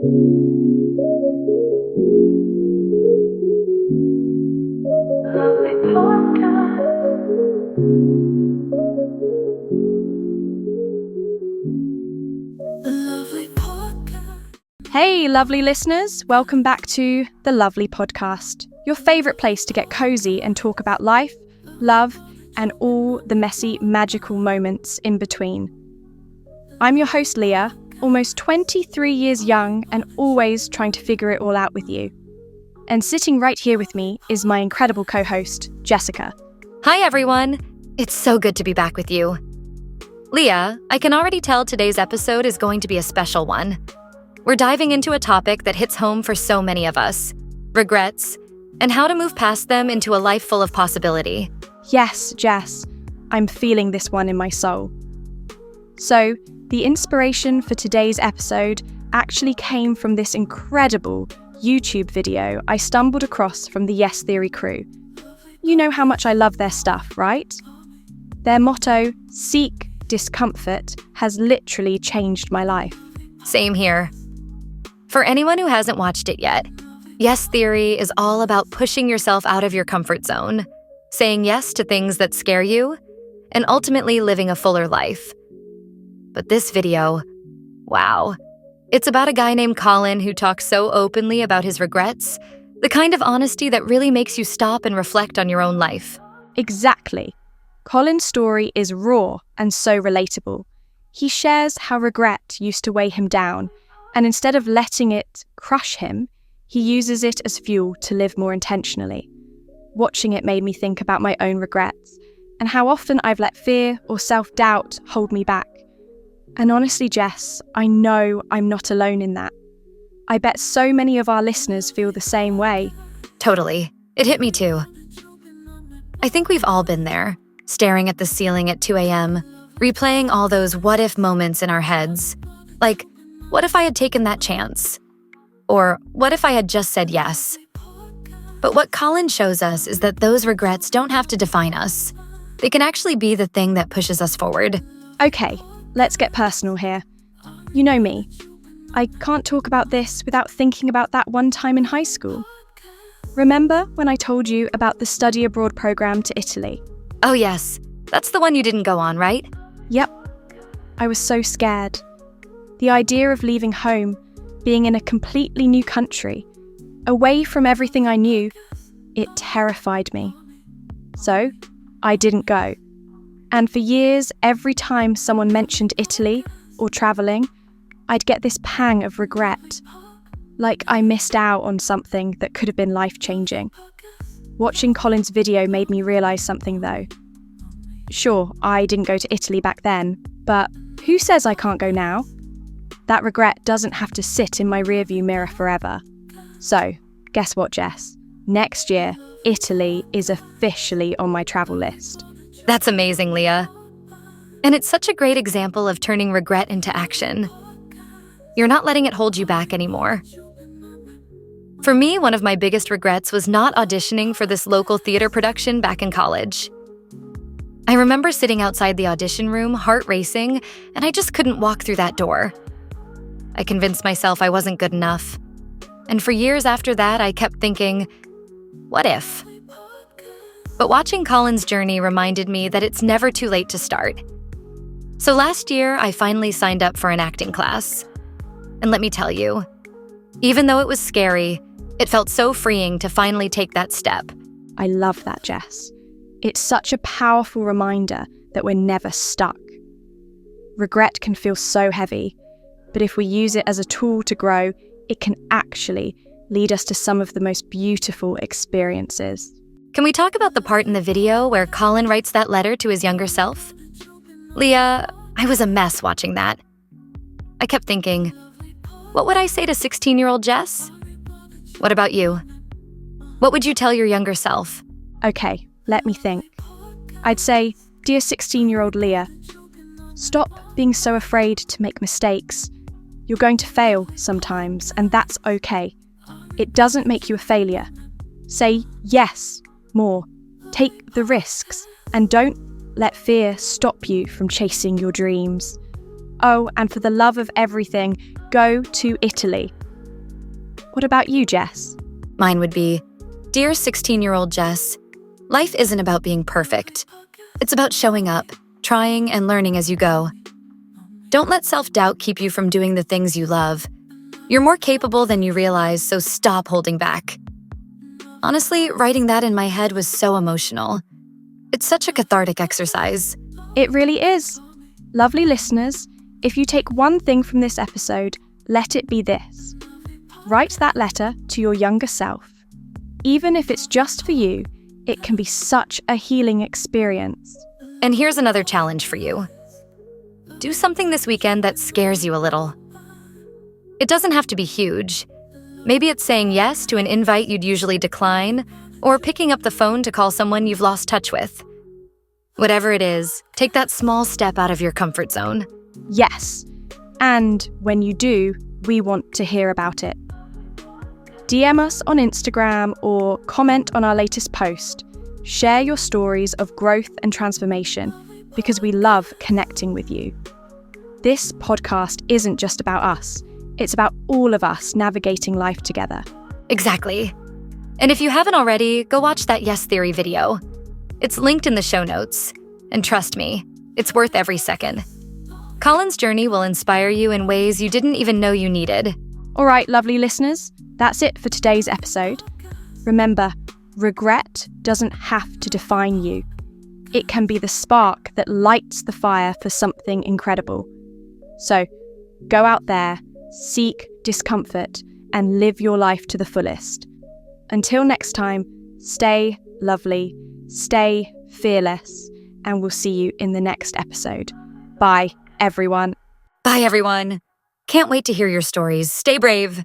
Hey, lovely listeners. Welcome back to The Lovely Podcast, your favourite place to get cosy and talk about life, love, and all the messy, magical moments in between. I'm your host, Leah, almost 23 years young and always trying to figure it all out with you. And sitting right here with me is my incredible co-host, Jessica. Hi, everyone. It's so good to be back with you. Leah, I can already tell today's episode is going to be a special one. We're diving into a topic that hits home for so many of us, regrets, and how to move past them into a life full of possibility. Yes, Jess, I'm feeling this one in my soul. So, the inspiration for today's episode actually came from this incredible YouTube video I stumbled across from the Yes Theory crew. You know how much I love their stuff, right? Their motto, "Seek discomfort," has literally changed my life. Same here. For anyone who hasn't watched it yet, Yes Theory is all about pushing yourself out of your comfort zone, saying yes to things that scare you, and ultimately living a fuller life. But this video, wow. It's about a guy named Colin who talks so openly about his regrets, the kind of honesty that really makes you stop and reflect on your own life. Exactly. Colin's story is raw and so relatable. He shares how regret used to weigh him down, and instead of letting it crush him, he uses it as fuel to live more intentionally. Watching it made me think about my own regrets and how often I've let fear or self-doubt hold me back. And honestly, Jess, I know I'm not alone in that. I bet so many of our listeners feel the same way. Totally. It hit me too. I think we've all been there, staring at the ceiling at 2 a.m., replaying all those what-if moments in our heads. Like, what if I had taken that chance? Or what if I had just said yes? But what Colin shows us is that those regrets don't have to define us. They can actually be the thing that pushes us forward. Okay, let's get personal here. You know me. I can't talk about this without thinking about that one time in high school. Remember when I told you about the study abroad program to Italy? Oh yes, that's the one you didn't go on, right? Yep. I was so scared. The idea of leaving home, being in a completely new country, away from everything I knew, it terrified me. So, I didn't go. And for years, every time someone mentioned Italy or travelling, I'd get this pang of regret. Like I missed out on something that could have been life-changing. Watching Colin's video made me realise something though. Sure, I didn't go to Italy back then, but who says I can't go now? That regret doesn't have to sit in my rearview mirror forever. So, guess what, Jess? Next year, Italy is officially on my travel list. That's amazing, Leah. And it's such a great example of turning regret into action. You're not letting it hold you back anymore. For me, one of my biggest regrets was not auditioning for this local theater production back in college. I remember sitting outside the audition room, heart racing, and I just couldn't walk through that door. I convinced myself I wasn't good enough. And for years after that, I kept thinking, what if? But watching Colin's journey reminded me that it's never too late to start. So last year, I finally signed up for an acting class. And let me tell you, even though it was scary, it felt so freeing to finally take that step. I love that, Jess. It's such a powerful reminder that we're never stuck. Regret can feel so heavy, but if we use it as a tool to grow, it can actually lead us to some of the most beautiful experiences. Can we talk about the part in the video where Colin writes that letter to his younger self? Leah, I was a mess watching that. I kept thinking, what would I say to 16-year-old Jess? What about you? What would you tell your younger self? Okay, let me think. I'd say, dear 16-year-old Leah, stop being so afraid to make mistakes. You're going to fail sometimes, and that's okay. It doesn't make you a failure. Say yes more. Take the risks, and don't let fear stop you from chasing your dreams. Oh, and for the love of everything, go to Italy. What about you, Jess? Mine would be, Dear 16-year-old Jess, life isn't about being perfect. It's about showing up, trying, and learning as you go. Don't let self-doubt keep you from doing the things you love. You're more capable than you realize, so stop holding back. Honestly, writing that in my head was so emotional. It's such a cathartic exercise. It really is. Lovely listeners, if you take one thing from this episode, let it be this. Write that letter to your younger self. Even if it's just for you, it can be such a healing experience. And here's another challenge for you. Do something this weekend that scares you a little. It doesn't have to be huge. Maybe it's saying yes to an invite you'd usually decline, or picking up the phone to call someone you've lost touch with. Whatever it is, take that small step out of your comfort zone. Yes. And when you do, we want to hear about it. DM us on Instagram or comment on our latest post. Share your stories of growth and transformation because we love connecting with you. This podcast isn't just about us. It's about all of us navigating life together. Exactly. And if you haven't already, go watch that Yes Theory video. It's linked in the show notes. And trust me, it's worth every second. Colin's journey will inspire you in ways you didn't even know you needed. All right, lovely listeners, that's it for today's episode. Remember, regret doesn't have to define you. It can be the spark that lights the fire for something incredible. So, go out there, seek discomfort, and live your life to the fullest. Until next time, stay lovely, stay fearless, and we'll see you in the next episode. Bye, everyone. Bye, everyone. Can't wait to hear your stories. Stay brave.